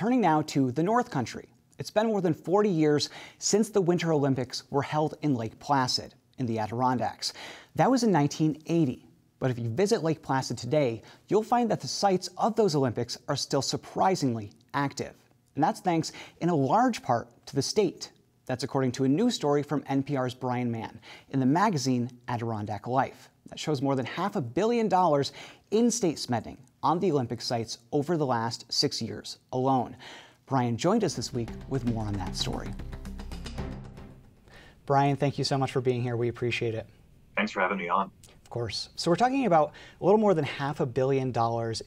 Turning now to the North Country. It's been more than 40 years since the Winter Olympics were held in Lake Placid in the Adirondacks. That was in 1980. But if you visit Lake Placid today, you'll find that the sites of those Olympics are still surprisingly active. And that's thanks in a large part to the state. That's according to a new story from NPR's Brian Mann in the magazine Adirondack Life. That shows more than $500 million in state spending on the Olympic sites over the last 6 years alone. Brian joined us this week with more on that story. Brian, thank you so much for being here. We appreciate it. Thanks for having me on. Of course. So we're talking about a little more than $500 million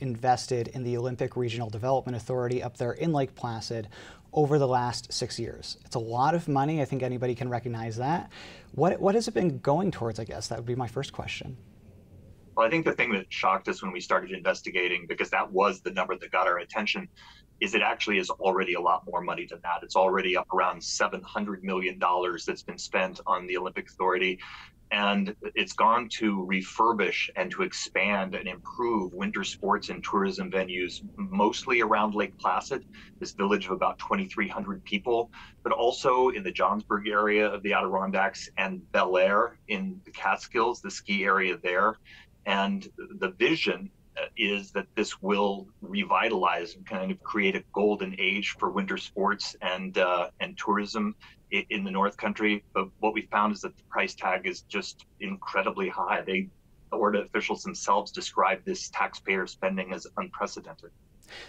invested in the Olympic Regional Development Authority up there in Lake Placid over the last 6 years. It's a lot of money. I think anybody can recognize that. What has it been going towards, I guess? That would be my first question. Well, I think the thing that shocked us when we started investigating, because that was the number that got our attention, is it actually is already a lot more money than that. It's already up around $700 million that's been spent on the Olympic Authority. And it's gone to refurbish and to expand and improve winter sports and tourism venues, mostly around Lake Placid, this village of about 2,300 people, but also in the Johnsburg area of the Adirondacks and Bel Air in the Catskills, the ski area there. And the vision is that this will revitalize and kind of create a golden age for winter sports and tourism in the North Country. But what we found is that the price tag is just incredibly high. The ORDA officials themselves describe this taxpayer spending as unprecedented.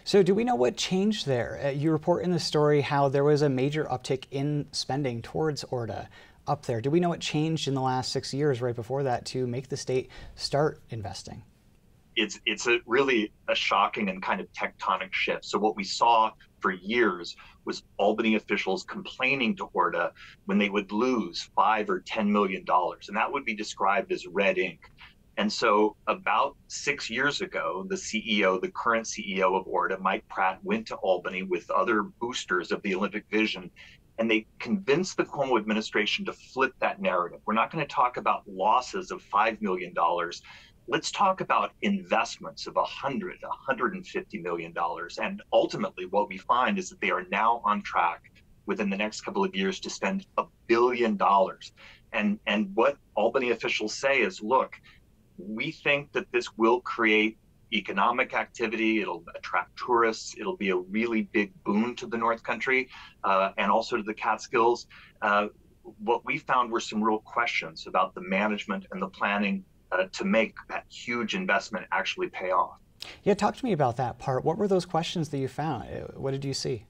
So do we know what changed there? You report in the story how there was a major uptick in spending towards ORDA up there. Do we know what changed in the last 6 years right before that to make the state start investing? It's really a shocking and kind of tectonic shift. So what we saw for years was Albany officials complaining to ORDA when they would lose $5 or $10 million, and that would be described as red ink. And so about 6 years ago, the current CEO of ORDA, Mike Pratt, went to Albany with other boosters of the Olympic vision, and they convinced the Cuomo administration to flip that narrative. We're not going to talk about losses of $5 million. Let's talk about investments of $150 million. And ultimately, what we find is that they are now on track within the next couple of years to spend $1 billion. And what Albany officials say is, look, we think that this will create economic activity, it'll attract tourists, it'll be a really big boon to the North Country and also to the Catskills. What we found were some real questions about the management and the planning to make that huge investment actually pay off. Yeah, talk to me about that part. What were those questions that you found? What did you see?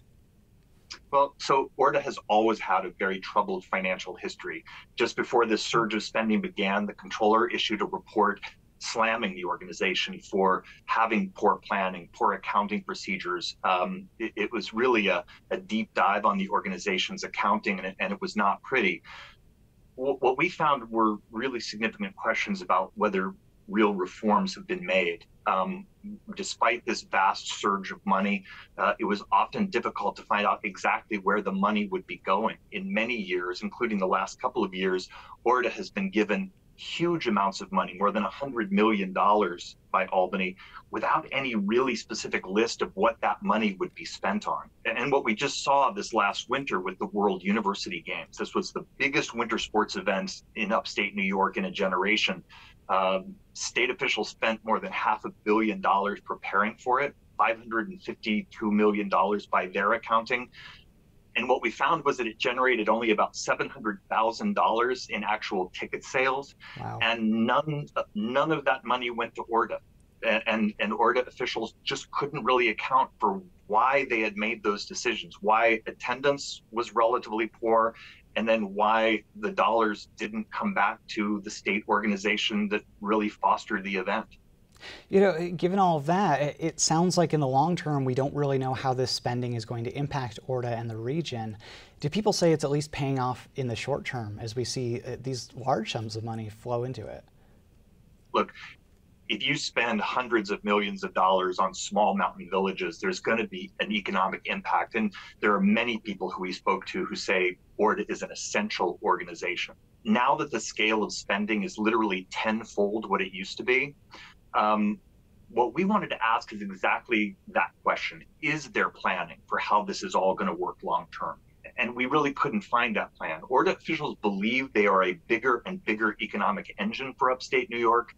Well, so ORDA has always had a very troubled financial history. Just before this surge of spending began, the controller issued a report slamming the organization for having poor planning, poor accounting procedures. It was really a deep dive on the organization's accounting, and it was not pretty. What we found were really significant questions about whether real reforms have been made. Despite this vast surge of money, it was often difficult to find out exactly where the money would be going. In many years, including the last couple of years, ORDA has been given huge amounts of money, more than $100 million by Albany, without any really specific list of what that money would be spent on. And what we just saw this last winter with the World University Games, this was the biggest winter sports event in upstate New York in a generation. State officials spent more than $500 million preparing for it, $552 million by their accounting. And what we found was that it generated only about $700,000 in actual ticket sales. Wow. And none of that money went to ORDA. And ORDA officials just couldn't really account for why they had made those decisions, why attendance was relatively poor, and then why the dollars didn't come back to the state organization that really fostered the event. You know, given all of that, it sounds like in the long term, we don't really know how this spending is going to impact ORDA and the region. Do people say it's at least paying off in the short term as we see these large sums of money flow into it? Look, if you spend hundreds of millions of dollars on small mountain villages, there's going to be an economic impact. And there are many people who we spoke to who say ORDA is an essential organization. Now that the scale of spending is literally tenfold what it used to be, what we wanted to ask is exactly that question. Is there planning for how this is all going to work long term? And we really couldn't find that plan. ORDA officials believe they are a bigger and bigger economic engine for upstate New York.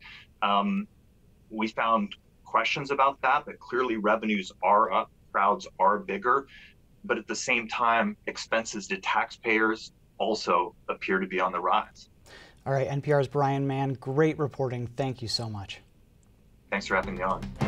We found questions about that, but clearly revenues are up, crowds are bigger. But at the same time, expenses to taxpayers also appear to be on the rise. All right, NPR's Brian Mann, great reporting. Thank you so much. Thanks for having me on.